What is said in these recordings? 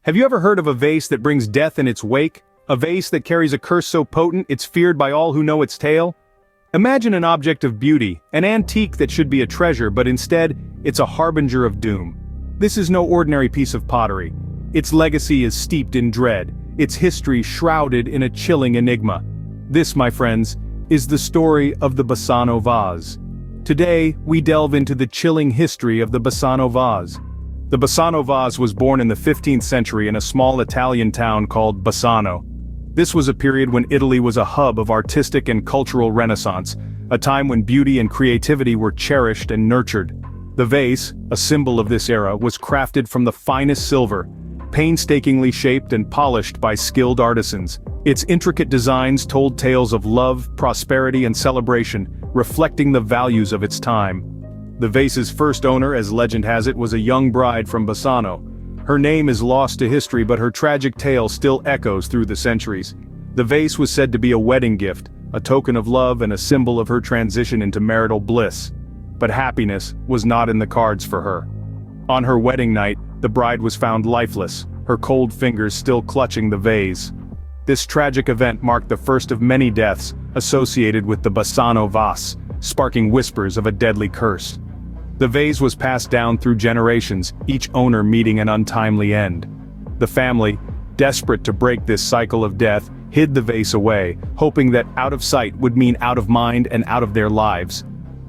Have you ever heard of a vase that brings death in its wake? A vase that carries a curse so potent it's feared by all who know its tale? Imagine an object of beauty, an antique that should be a treasure, but instead, it's a harbinger of doom. This is no ordinary piece of pottery. Its legacy is steeped in dread, its history shrouded in a chilling enigma. This, my friends, is the story of the Basano vase. Today, we delve into the chilling history of the Basano vase. The Basano vase was born in the 15th century in a small Italian town called Basano. This was a period when Italy was a hub of artistic and cultural renaissance, a time when beauty and creativity were cherished and nurtured. The vase, a symbol of this era, was crafted from the finest silver, painstakingly shaped and polished by skilled artisans. Its intricate designs told tales of love, prosperity, and celebration, reflecting the values of its time. The vase's first owner, as legend has it, was a young bride from Basano. Her name is lost to history, but her tragic tale still echoes through the centuries. The vase was said to be a wedding gift, a token of love and a symbol of her transition into marital bliss. But happiness was not in the cards for her. On her wedding night, the bride was found lifeless, her cold fingers still clutching the vase. This tragic event marked the first of many deaths associated with the Basano vase, sparking whispers of a deadly curse. The vase was passed down through generations, each owner meeting an untimely end. The family, desperate to break this cycle of death, hid the vase away, hoping that out of sight would mean out of mind and out of their lives.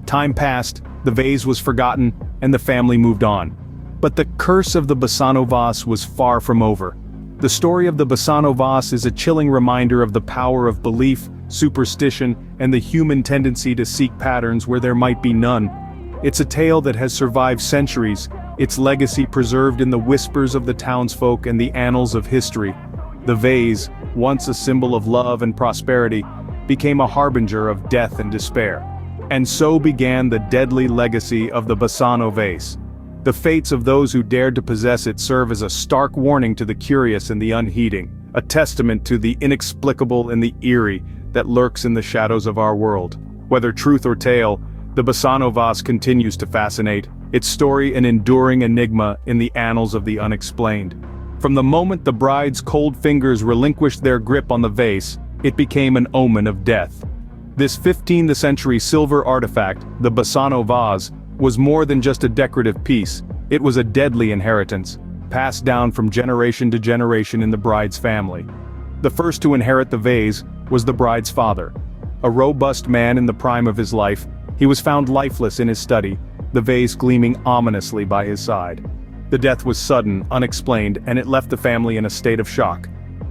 Time passed, the vase was forgotten, and the family moved on. But the curse of the Basano vase was far from over. The story of the Basano vase is a chilling reminder of the power of belief, superstition, and the human tendency to seek patterns where there might be none. It's a tale that has survived centuries, its legacy preserved in the whispers of the townsfolk and the annals of history. The vase, once a symbol of love and prosperity, became a harbinger of death and despair. And so began the deadly legacy of the Basano vase. The fates of those who dared to possess it serve as a stark warning to the curious and the unheeding, a testament to the inexplicable and the eerie that lurks in the shadows of our world. Whether truth or tale, the Basano vase continues to fascinate, its story an enduring enigma in the annals of the unexplained. From the moment the bride's cold fingers relinquished their grip on the vase, it became an omen of death. This 15th century silver artifact, the Basano vase, was more than just a decorative piece, it was a deadly inheritance, passed down from generation to generation in the bride's family. The first to inherit the vase was the bride's father. A robust man in the prime of his life, he was found lifeless in his study, the vase gleaming ominously by his side. The death was sudden, unexplained, and it left the family in a state of shock.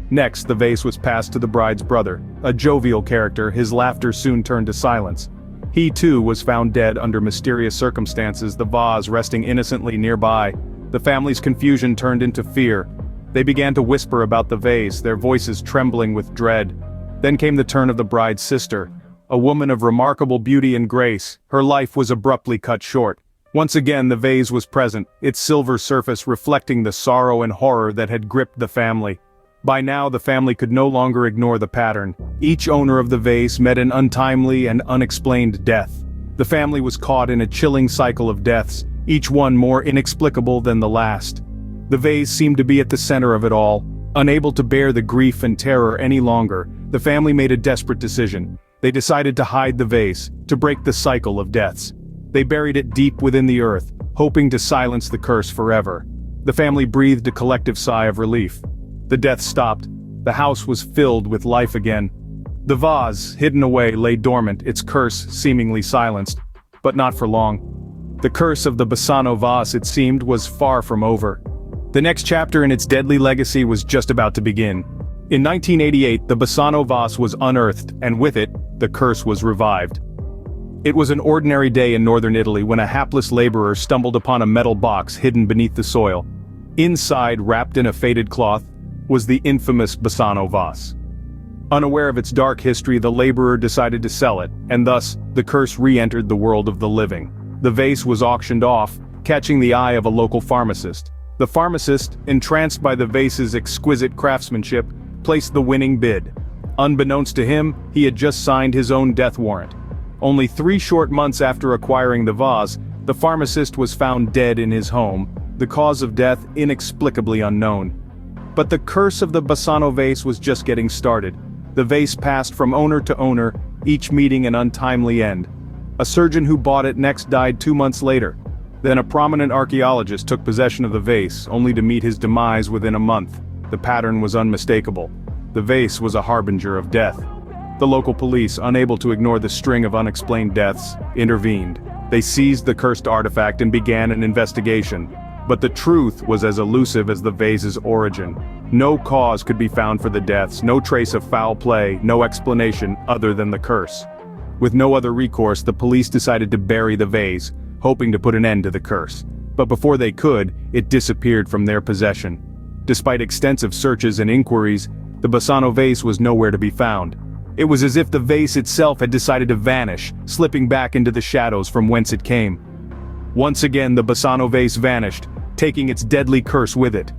Next, the vase was passed to the bride's brother, a jovial character. His laughter soon turned to silence. He too was found dead under mysterious circumstances, the vase resting innocently nearby. The family's confusion turned into fear. They began to whisper about the vase, their voices trembling with dread. Then came the turn of the bride's sister. A woman of remarkable beauty and grace, her life was abruptly cut short. Once again the vase was present, its silver surface reflecting the sorrow and horror that had gripped the family. By now the family could no longer ignore the pattern. Each owner of the vase met an untimely and unexplained death. The family was caught in a chilling cycle of deaths, each one more inexplicable than the last. The vase seemed to be at the center of it all. Unable to bear the grief and terror any longer, the family made a desperate decision. They decided to hide the vase, to break the cycle of deaths. They buried it deep within the earth, hoping to silence the curse forever. The family breathed a collective sigh of relief. The death stopped. The house was filled with life again. The vase, hidden away, lay dormant, its curse seemingly silenced. But not for long. The curse of the Basano vase, it seemed, was far from over. The next chapter in its deadly legacy was just about to begin. In 1988, the Basano vase was unearthed, and with it, the curse was revived. It was an ordinary day in northern Italy when a hapless laborer stumbled upon a metal box hidden beneath the soil. Inside, wrapped in a faded cloth, was the infamous Basano vase. Unaware of its dark history, the laborer decided to sell it, and thus, the curse re-entered the world of the living. The vase was auctioned off, catching the eye of a local pharmacist. The pharmacist, entranced by the vase's exquisite craftsmanship, placed the winning bid. Unbeknownst to him, he had just signed his own death warrant. Only 3 short months after acquiring the vase, the pharmacist was found dead in his home, the cause of death inexplicably unknown. But the curse of the Basano vase was just getting started. The vase passed from owner to owner, each meeting an untimely end. A surgeon who bought it next died 2 months later. Then a prominent archaeologist took possession of the vase, only to meet his demise within a month. The pattern was unmistakable. The vase was a harbinger of death. The local police, unable to ignore the string of unexplained deaths, intervened. They seized the cursed artifact and began an investigation. But the truth was as elusive as the vase's origin. No cause could be found for the deaths, no trace of foul play, no explanation other than the curse. With no other recourse, the police decided to bury the vase, hoping to put an end to the curse. But before they could, it disappeared from their possession. Despite extensive searches and inquiries, the Basano vase was nowhere to be found. It was as if the vase itself had decided to vanish, slipping back into the shadows from whence it came. Once again the Basano vase vanished, taking its deadly curse with it.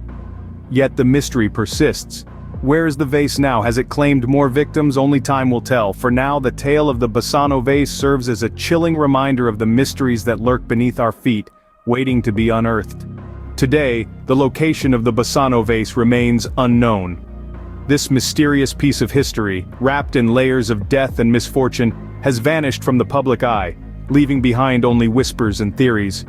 Yet the mystery persists. Where is the vase now? Has it claimed more victims? Only time will tell. For now, the tale of the Basano vase serves as a chilling reminder of the mysteries that lurk beneath our feet, waiting to be unearthed. Today, the location of the Basano vase remains unknown. This mysterious piece of history, wrapped in layers of death and misfortune, has vanished from the public eye, leaving behind only whispers and theories.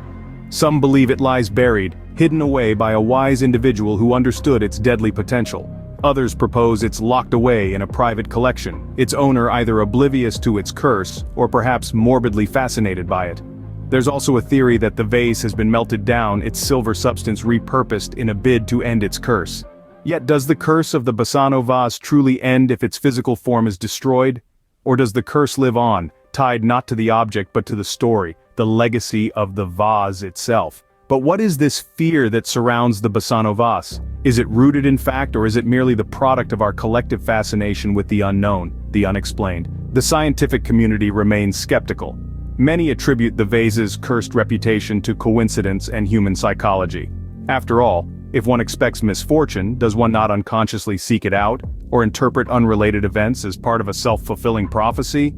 Some believe it lies buried, hidden away by a wise individual who understood its deadly potential. Others propose it's locked away in a private collection, its owner either oblivious to its curse, or perhaps morbidly fascinated by it. There's also a theory that the vase has been melted down, its silver substance repurposed in a bid to end its curse. Yet does the curse of the Basano vase truly end if its physical form is destroyed? Or does the curse live on, tied not to the object but to the story, the legacy of the vase itself? But what is this fear that surrounds the Basano vase? Is it rooted in fact, or is it merely the product of our collective fascination with the unknown, the unexplained? The scientific community remains skeptical. Many attribute the vase's cursed reputation to coincidence and human psychology. After all, if one expects misfortune, does one not unconsciously seek it out, or interpret unrelated events as part of a self-fulfilling prophecy?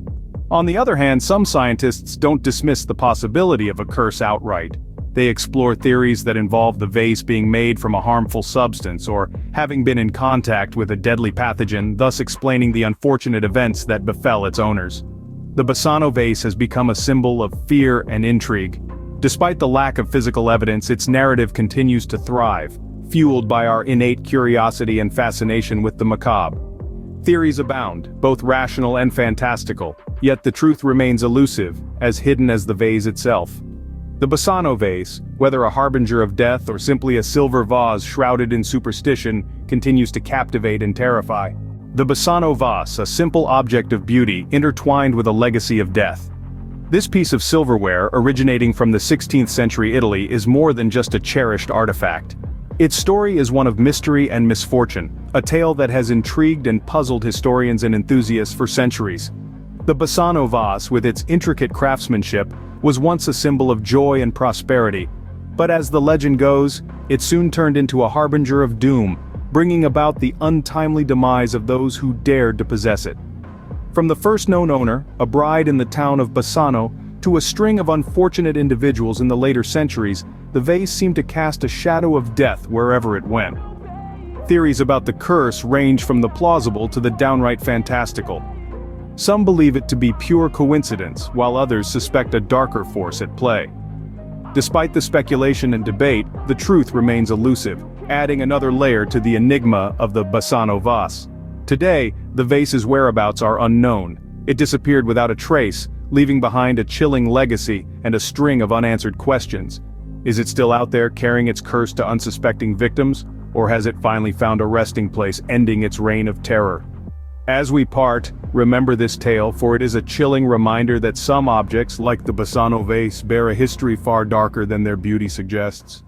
On the other hand, some scientists don't dismiss the possibility of a curse outright. They explore theories that involve the vase being made from a harmful substance or having been in contact with a deadly pathogen, thus explaining the unfortunate events that befell its owners. The Basano vase has become a symbol of fear and intrigue. Despite the lack of physical evidence, its narrative continues to thrive, fueled by our innate curiosity and fascination with the macabre. Theories abound, both rational and fantastical, yet the truth remains elusive, as hidden as the vase itself. The Basano vase, whether a harbinger of death or simply a silver vase shrouded in superstition, continues to captivate and terrify. The Basano vase, a simple object of beauty intertwined with a legacy of death. This piece of silverware, originating from the 16th century Italy, is more than just a cherished artifact. Its story is one of mystery and misfortune, a tale that has intrigued and puzzled historians and enthusiasts for centuries. The Basano vase, with its intricate craftsmanship, was once a symbol of joy and prosperity, but as the legend goes, it soon turned into a harbinger of doom, bringing about the untimely demise of those who dared to possess it. From the first known owner, a bride in the town of Basano, to a string of unfortunate individuals in the later centuries, the vase seemed to cast a shadow of death wherever it went. Theories about the curse range from the plausible to the downright fantastical. Some believe it to be pure coincidence, while others suspect a darker force at play. Despite the speculation and debate, the truth remains elusive, adding another layer to the enigma of the Basano vase. Today, the vase's whereabouts are unknown. It disappeared without a trace, leaving behind a chilling legacy and a string of unanswered questions. Is it still out there carrying its curse to unsuspecting victims, or has it finally found a resting place, ending its reign of terror? As we part, remember this tale, for it is a chilling reminder that some objects, like the Basano vase, bear a history far darker than their beauty suggests.